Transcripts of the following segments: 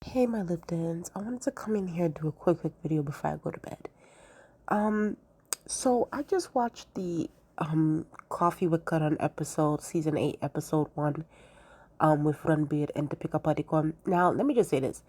Hey my Liptons, I wanted to come in here and do a quick video before I go to bed. Um, so I just watched the Coffee with Karan episode, season 8, episode 1, with Ranbir and Deepikapadukone. Now, let me just say this.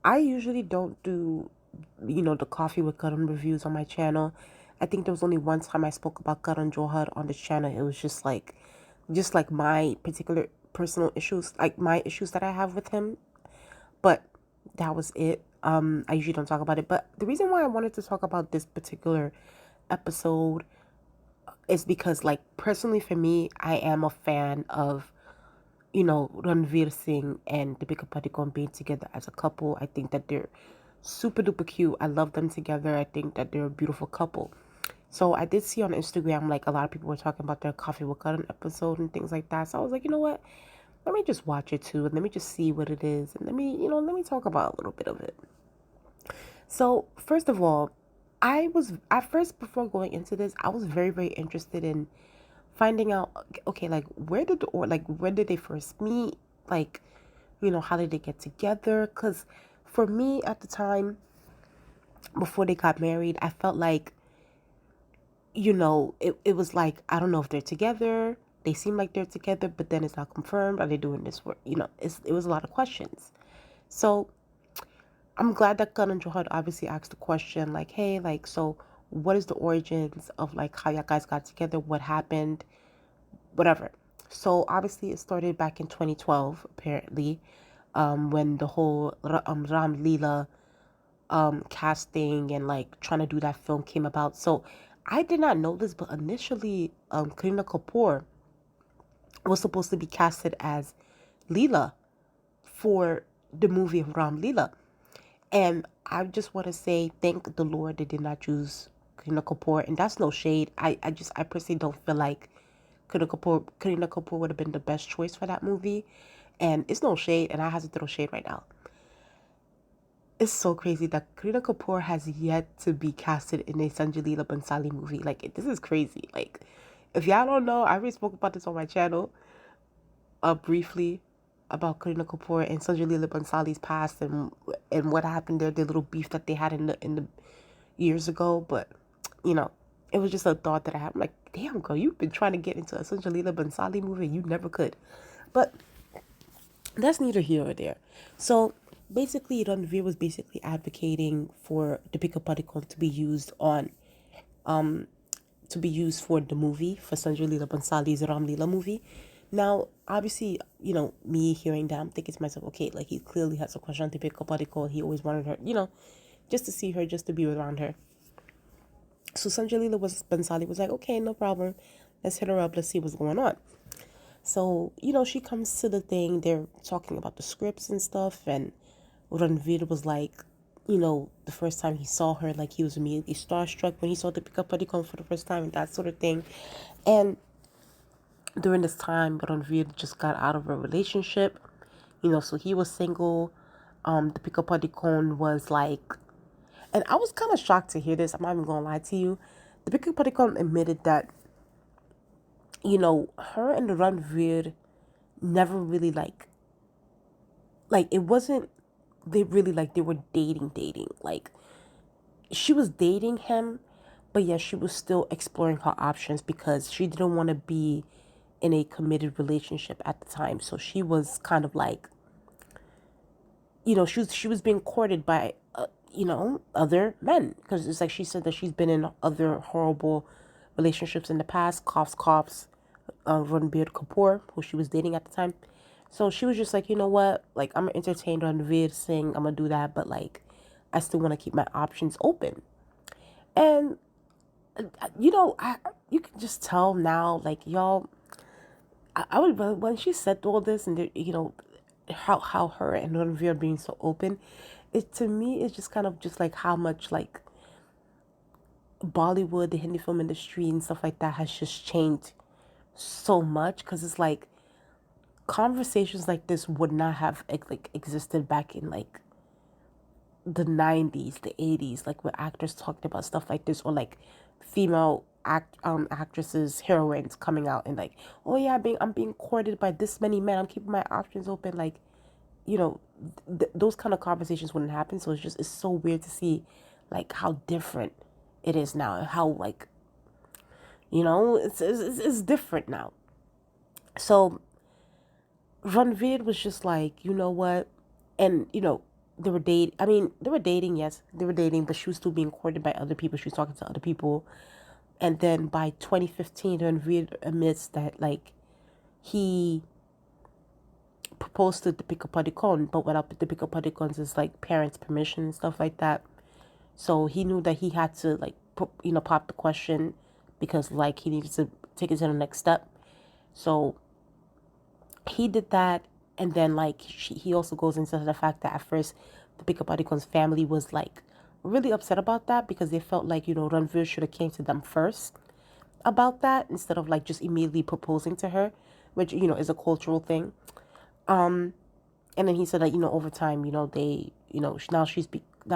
I usually don't do, the Coffee with Karan reviews on my channel. I think there was only one time I spoke about KaranJohar on this channel. It was just like my particular personal issues, like my issues that I have with him. But that was it. I usually don't talk about it, but the reason why I wanted to talk about this particular episode is because, like, personally for me, I am a fan of, Ranveer Singh and Deepika Padukone being together as a couple. I think that they're super duper cute. I love them together. I think that they're a beautiful couple. So I did see on Instagram, like, a lot of people were talking about their Coffee with Karan episode and things like that. So I was like, you know what? Let me just watch it too, and let me just see what it is, and let me talk about a little bit of it. So first of all, I was at first, before going into this, I was very interested in finding out, okay, like when did they first meet, like, how did they get together? Because for me at the time, before they got married, I felt like, it was like, I don't know if they're together. They seem like they're together, but then it's not confirmed. Are they doing this for, it was a lot of questions. So I'm glad that KaranJohar obviously asked the question, like, hey, like, so what is the origins of, like, how you guys got together? What happened? Whatever. So obviously it started back in 2012, apparently, when the whole Ram Leela casting and, like, trying to do that film came about. So I did not know this, but initially, Kareena Kapoor was supposed to be casted as Leela for the movie of Ram Leela. And I just want to say, thank the Lord they did not choose Kareena Kapoor. And that's no shade. I personally don't feel like Kareena Kapoor would have been the best choice for that movie. And it's no shade, and I have to throw shade right now. It's so crazy that Kareena Kapoor has yet to be casted in a Sanjay Leela Bhansali movie. Like, this is crazy. Like, if y'all don't know, I already spoke about this on my channel, briefly, about Kareena Kapoor and Sanjay Leela Bhansali's past, and what happened there, the little beef that they had in the years ago. But it was just a thought that I had. I'm like, damn, girl, you've been trying to get into a Sanjay Leela Bhansali movie, you never could. But that's neither here or there. So basically, Ranveer was basically advocating for Deepika Padukone to be used for the movie, for Sanjay Leela Bhansali's Ram Leela movie. Now, obviously, me hearing that, I'm thinking to myself, okay, like, he clearly has a crush on Deepika Padukone. He always wanted her, just to see her, just to be around her. So Sanjay Leela Bhansali was like, okay, no problem. Let's hit her up. Let's see what's going on. So, she comes to the thing. They're talking about the scripts and stuff. And Ranveer was like, the first time he saw her, like, he was immediately starstruck when he saw Deepika Padukone for the first time and that sort of thing. And during this time, Ranveer just got out of a relationship, so he was single. Deepika Padukone was like, and I was kind of shocked to hear this. I'm not even gonna lie to you. Deepika Padukone admitted that, her and Ranveer never really like it wasn't, they really, like, they were dating. Like, she was dating him, but yeah, she was still exploring her options because she didn't want to be in a committed relationship at the time. So she was kind of like, she was being courted by other men, because it's like she said that she's been in other horrible relationships in the past. Coughs, Ranbir Kapoor, who she was dating at the time. So she was just like, you know what, like, I'm gonna entertain Ranveer Singh, I'm gonna do that, but, like, I still want to keep my options open. And you can just tell now, like, y'all, I would, when she said all this, and how her and Ranveer are being so open, it, to me, it's just kind of just like how much, like, Bollywood, the Hindi film industry and stuff like that has just changed so much. Because it's like, conversations like this would not have, like, existed back in, like, the 90s, the 80s, like, where actors talked about stuff like this, or, like, female actresses, heroines coming out and, like, oh yeah, I'm being courted by this many men, I'm keeping my options open. Like, those kind of conversations wouldn't happen. So it's so weird to see like how different it is now, and how like, it's different now. So Ranveer was just like, you know what? And, they were dating. I mean, they were dating, yes, they were dating, but she was still being courted by other people. She was talking to other people. And then by 2015, Ranveer admits that, like, he proposed to Deepika Padukone, but without Deepika Padukone's, like, parents' permission and stuff like that. So he knew that he had to, like, pop the question because, like, he needed to take it to the next step. So he did that. And then, like, he also goes into the fact that at first Deepika Padukone's family was, like, really upset about that because they felt like, Ranveer should have came to them first about that instead of, like, just immediately proposing to her, which, is a cultural thing. And then he said that, over time, they, now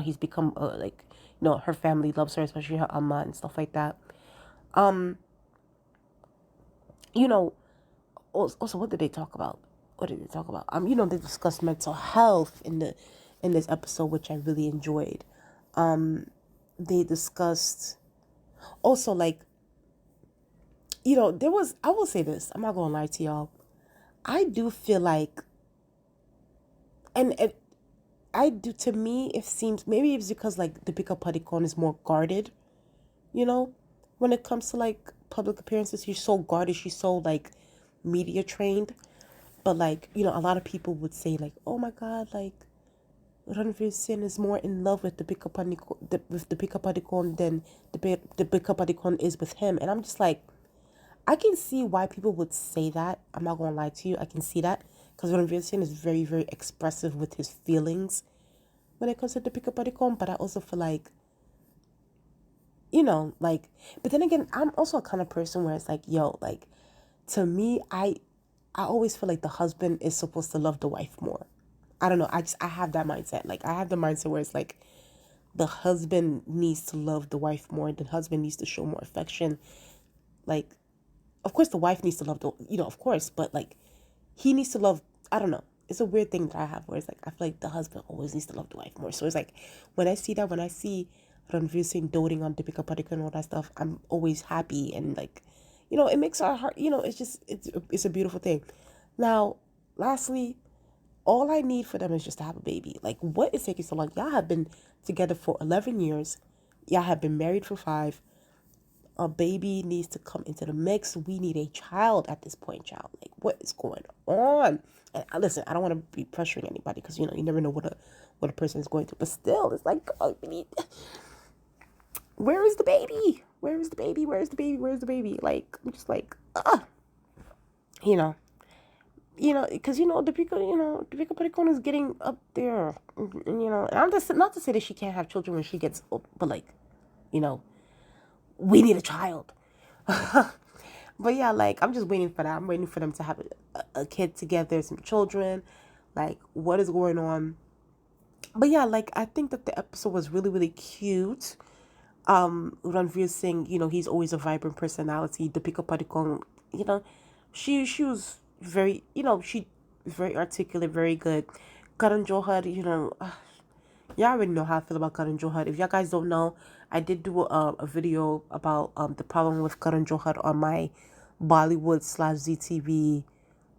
he's become, like, her family loves her, especially her amma and stuff like that. Also, what did they talk about? They discussed mental health in this episode, which I really enjoyed. They discussed also, like, I will say this, I'm not gonna lie to y'all. I do feel like, to me, it seems, maybe it's because, like, Deepika Padukone is more guarded, when it comes to, like, public appearances. She's so guarded, she's so, like, media trained. But, like, a lot of people would say, like, oh my God, like, Ranveer Singh is more in love with Deepika Padukone than Deepika Padukone is with him. And I'm just like, I can see why people would say that. I'm not going to lie to you. I can see that. Because Ranveer Singh is very, very expressive with his feelings when it comes to Deepika Padukone. But I also feel like, like, but then again, I'm also a kind of person where it's like, yo, like, to me, I always feel like the husband is supposed to love the wife more. I don't know. I have that mindset. Like, I have the mindset where it's like the husband needs to love the wife more. The husband needs to show more affection. Like, of course, the wife needs to love of course, but, like, he needs to love, I don't know. It's a weird thing that I have where it's like, I feel like the husband always needs to love the wife more. So it's like, when I see Ranveer Singh doting on Deepika Padukone and all that stuff, I'm always happy. And, like, it makes our heart, it's a beautiful thing. Now, lastly, all I need for them is just to have a baby. Like, what is taking so long? Y'all have been together for 11 years. Y'all have been married for 5. A baby needs to come into the mix. We need a child at this point, child. Like, what is going on? And listen, I don't want to be pressuring anybody because, you never know what a person is going through. But still, it's like, where is the baby? Where is the baby? Where is the baby? Where is the baby? Like, I'm just like, because, Deepika Padukone is getting up there, and I'm just, not to say that she can't have children when she gets old, but, like, we need a child. But yeah, like, I'm just waiting for that. I'm waiting for them to have a kid together, some children, like, what is going on? But yeah, like, I think that the episode was really, really cute. Ranveer Singh, he's always a vibrant personality. Deepika Padukone, she was very, she very articulate, very good. KaranJohar, y'all already know how I feel about KaranJohar. If y'all guys don't know, I did do a video about the problem with KaranJohar on my Bollywood / ZTV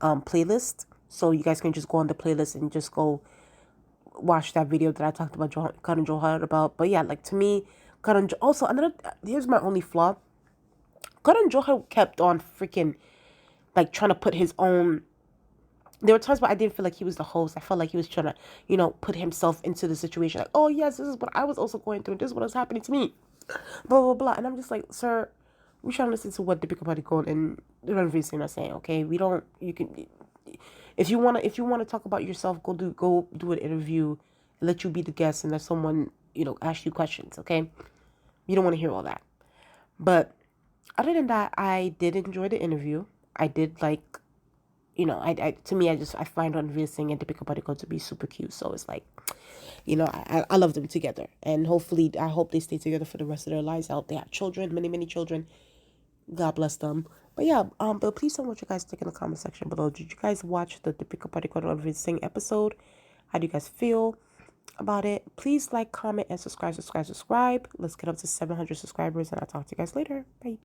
playlist. So you guys can just go on the playlist and just go watch that video that I talked about KaranJohar about. But yeah, like, to me, also, here's my only flaw. KaranJohar kept on freaking, like, trying to put his own. There were times where I didn't feel like he was the host. I felt like he was trying to, put himself into the situation. Like, oh, yes, this is what I was also going through. This is what was happening to me. Blah, blah, blah. And I'm just like, sir, we trying to listen to what Deepika Padukone and Ranveer Singh are saying, okay? If you wanna talk about yourself, go do an interview and let you be the guest and let someone, ask you questions, okay? You don't want to hear all that. But other than that, I did enjoy the interview. I did, like, I find Ranveer Singh and Deepika Padukone to be super cute. So it's like, I love them together. And hopefully, I hope they stay together for the rest of their lives. I hope they have children, many, many children. God bless them. But yeah, but please tell me what you guys think in the comment section below. Did you guys watch the Deepika Padukone Ranveer Singh episode? How do you guys feel about it? Please like, comment, and subscribe. Let's get up to 700 subscribers, and I'll talk to you guys later. Bye.